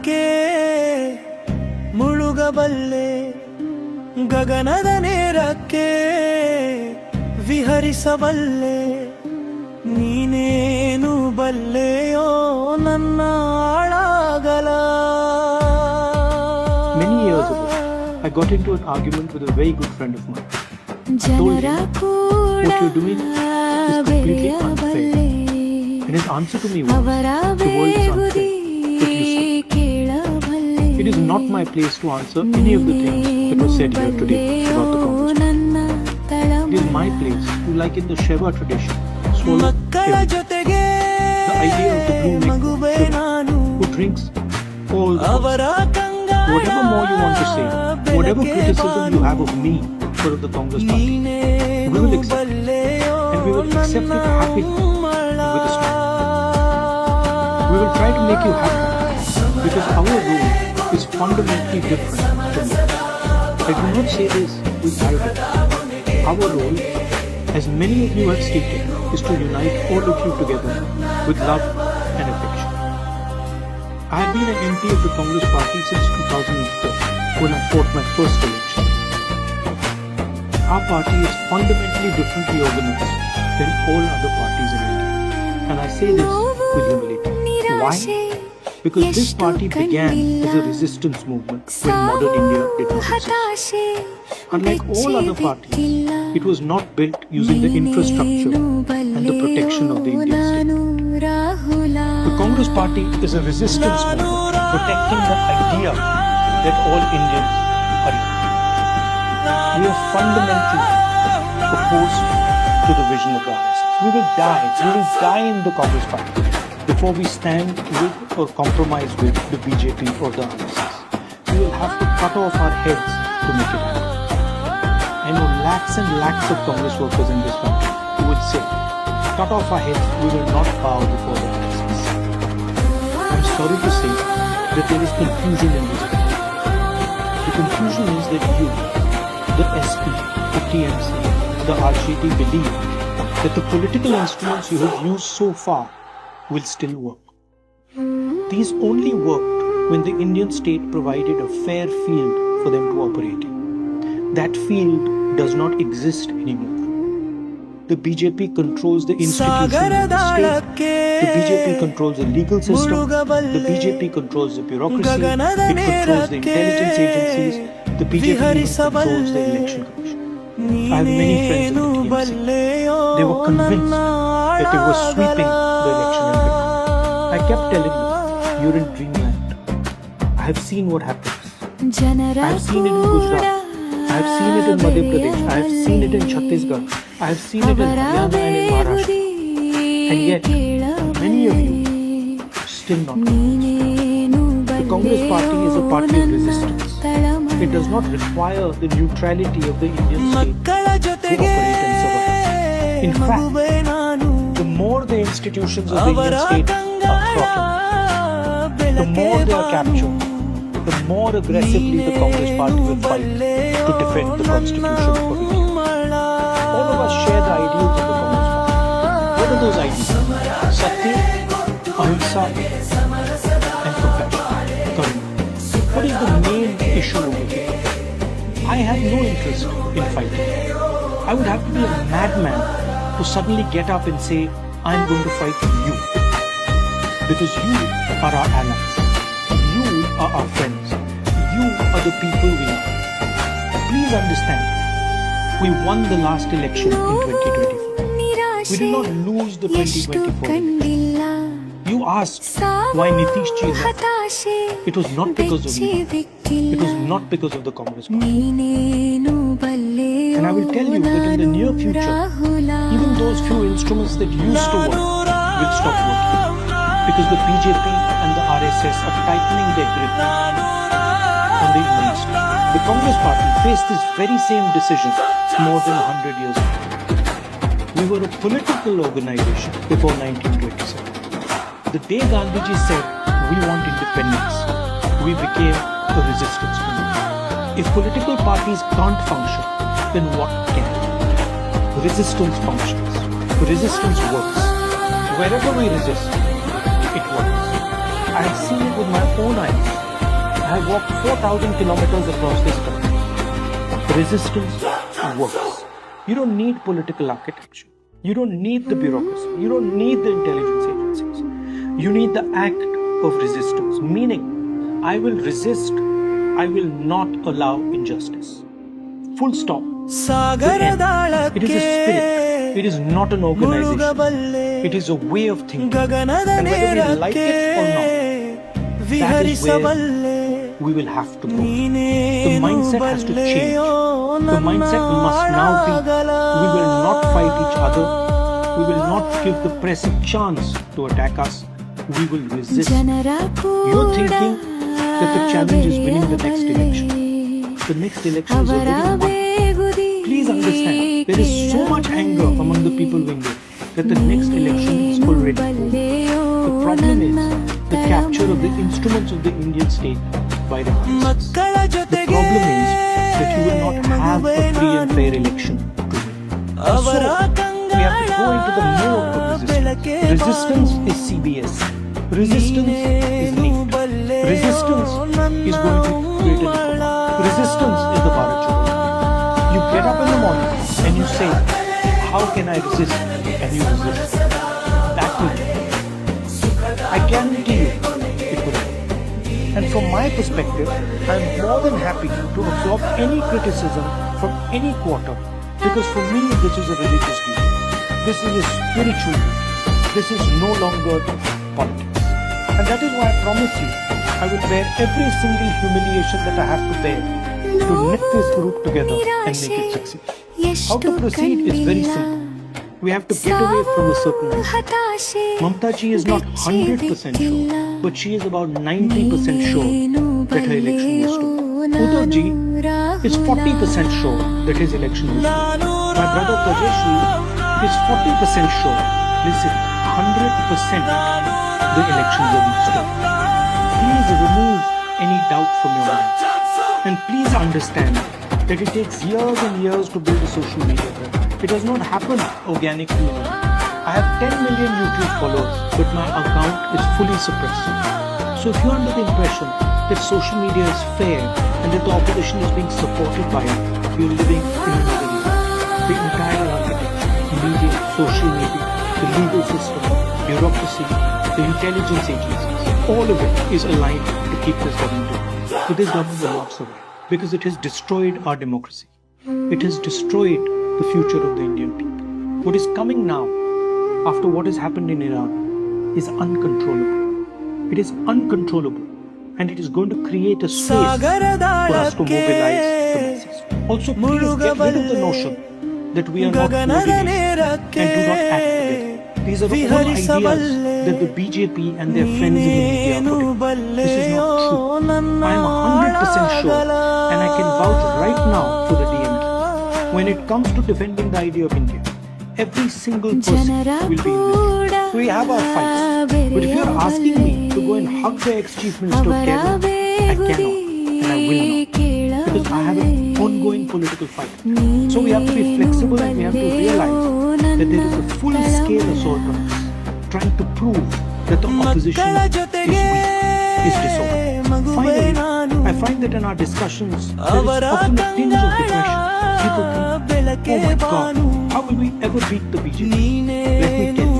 ದಾಳಕ್ಕೆ ಮುಳುಗಬಲ್ಲೆ ಗಗನದ ನೇರಕ್ಕೆ ವಿಹರಿಸಬಲ್ಲೆ ನೀನೇನು ಬಲ್ಲೆಯೋ ನನ್ನ ಆಳಾಗಲ. Many years ago, I got into an argument with a very good friend of mine. I told him, what you're doing is completely unfair. And his answer to me was, the world is unfair. But listen, it is not my place to answer any of the things that were said here today about the Congress. It is my place to, like in the Shaiva tradition, swallow everything. The idea of the blue maker who drinks all the Congress. Whatever more you want to say, whatever criticism you have of me or of the Congress party, we will accept it. And we will accept it happily and with a smile. We will try to make you happy because our role is fundamentally different from yours. I do not say this with arrogance. Our role, as many of you have stated, is to unite all of you together with love and affection. I have been an MP of the Congress party since 2004 when I fought my first election. Our party is fundamentally differently organized than all other parties in India. And I say this with humility. Why? Because this party began as a resistance movement when modern India did not exist. Unlike all other parties, it was not built using the infrastructure and the protection of the Indian state. The Congress party is a resistance movement protecting the idea that all Indians are equal. We are fundamentally opposed to the vision of the RSS. We will die in the Congress party before we stand with or compromise with the BJP or the RSS. We will have to cut off our heads to make it happen. I know lakhs and lakhs of Congress workers in this country who would say, cut off our heads, we will not bow before the RSS. I'm sorry to say that there is confusion in this country. The confusion is that you, the SP, the TMC, the RJD believe that the political instruments you have used so far will still work. These only worked when the Indian state provided a fair field for them to operate in. That field does not exist anymore. The BJP controls the institutions of the state. The BJP controls the legal system. The BJP controls the bureaucracy. It controls the intelligence agencies. The BJP even controls the election commission. I have many friends in the TMC. They were convinced that they were sweeping the election in Bihar. I kept telling them, you're in dreamland. I have seen what happens. I have seen it in Gujarat. I have seen it in Madhya Pradesh. I have seen it in Chhattisgarh. I have seen it in Haryana and in Maharashtra. And yet, many of you are still not convinced. The Congress party is a party of resistance. It does not require the neutrality of the Indian state to operate and survive. In fact, the more the institutions of the Indian state are throttled, the more they are captured, the more aggressively the Congress party will fight to defend the constitution of India. All of us share the ideals of the Congress party. What are those ideals? Satya, Ahimsa, and compassion. Karuna. What is the main issue over here? I have no interest in fighting. I would have to be a madman to suddenly get up and say, I'm going to fight you. Because you are our allies. You are our friends. You are the people we love. Please understand, we won the last election in 2024. We did not lose the 2024 election. You asked why Nitish Ji left. It was not because of me. It was not because of the Congress party. And I will tell you that in the near future, even those few instruments that used to work will stop working. Because the BJP and the RSS are tightening their grip on the Indian state. The Congress party faced this very same decision more than 100 years ago. We were a political organization before 1927. The day Gandhiji said, we want independence, we became a resistance movement. If political parties can't function, then what can? Resistance functions. Resistance works. Wherever we resist, it works. I have seen it with my own eyes. I have walked 4,000 kilometers across this country. Resistance works. You don't need political architecture. You don't need the bureaucracy. You don't need the intelligence agencies. You need the act of resistance. Meaning, I will resist. I will not allow injustice. Full stop. It is a spirit. It is not an organization. It is a way of thinking. And whether we like it or not, that is where we will have to go. The mindset has to change. The mindset must now be, we will not fight each other. We will not give the press a chance to attack us. We will resist. You're thinking that the challenge is winning the next election. The next election is already won. Please understand, there is so much anger among the people of India that the next election is already over. The problem is the capture of the instruments of the Indian state by the masses. The problem is that you will not have a free and fair election to win. And so, we have to go into the mode of resistance. Resistance is CBS. Resistance is NEET. Resistance is going to create a diplomat. Resistance is the Bharat Jodo. You get up in the morning and you say, how can I resist? And you resist. That will be. I guarantee you, it will be. And from my perspective, I am more than happy to absorb any criticism from any quarter, because for me, this is a religious duty. This is a spiritual duty. This is no longer politics. And that is why I promise you, I will bear every single humiliation that I have to bear to knit this group together and make it succeed. How to proceed is very simple. We have to get away from a certain issue. Mamta ji is not 100% sure, but she is about 90% sure that her election was stolen. Uddhav ji is 40% sure that his election was stolen. My brother Tajesh is 40% sure. Listen, 100% the elections are being stolen. Please remove any doubt from your mind. And please understand that it takes years and years to build a social media brand. It does not happen organically. I have 10 million YouTube followers, but my account is fully suppressed. So if you are under the impression that social media is fair and that the opposition is being supported by it, you're living in another era. The entire architecture, media, social media, the legal system, bureaucracy, the intelligence agencies, all of it is aligned to keep this government down. So this government will not survive because it has destroyed our democracy. It has destroyed the future of the Indian people. What is coming now, after what has happened in Iran, is uncontrollable. It is uncontrollable, and it is going to create a space for us to mobilize the masses. Also, please get rid of the notion that we are not coordinated and do not act together. These are all ideas that the BJP and their friends in the media are putting. This is not true. I am 100% sure, and I can vouch right now for the DMK. When it comes to defending the idea of India, every single person will be in it. We have our fights. But if you are asking me to go and hug the ex-chief minister of Kerala, I cannot and I will not. Because I have an ongoing political fight. So we have to be flexible and we have to realize that there is a full-scale assault on us, trying to prove that the opposition is weak, is disorganized. Finally, I find that in our discussions, there is often a tinge of depression. People think, oh my God, how will we ever beat the BJP? Let me tell you,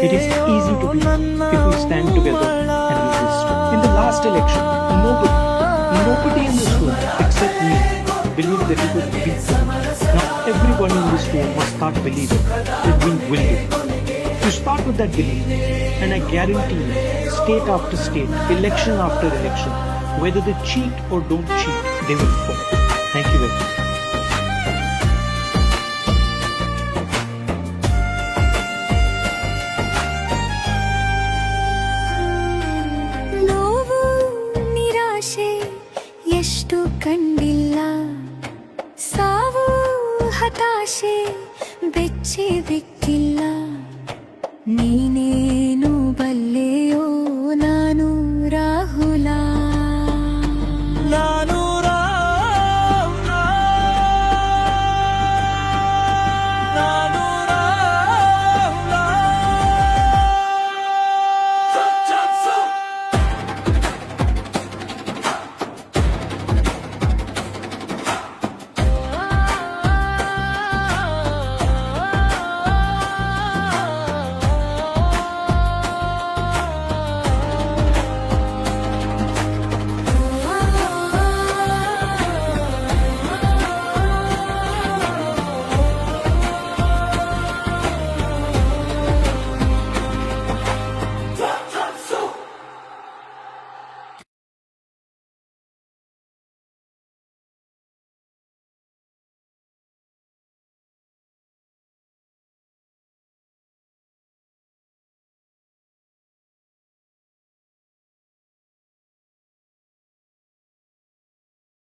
it is easy to beat if we stand together and resist. In the last election, nobody in this room except me believed that we could beat them. Now everyone in this room must start believing that we will do. You start with that belief, and I guarantee you, state after state, election after election, whether they cheat or don't cheat, they will fall. Thank you very much. ಎಷ್ಟು ಕಂಡಿಲ್ಲ ಸಾವು ಹತಾಶೆ ಬೆಚ್ಚಿ ಬಿಟ್ಟಿಲ್ಲ ನೀ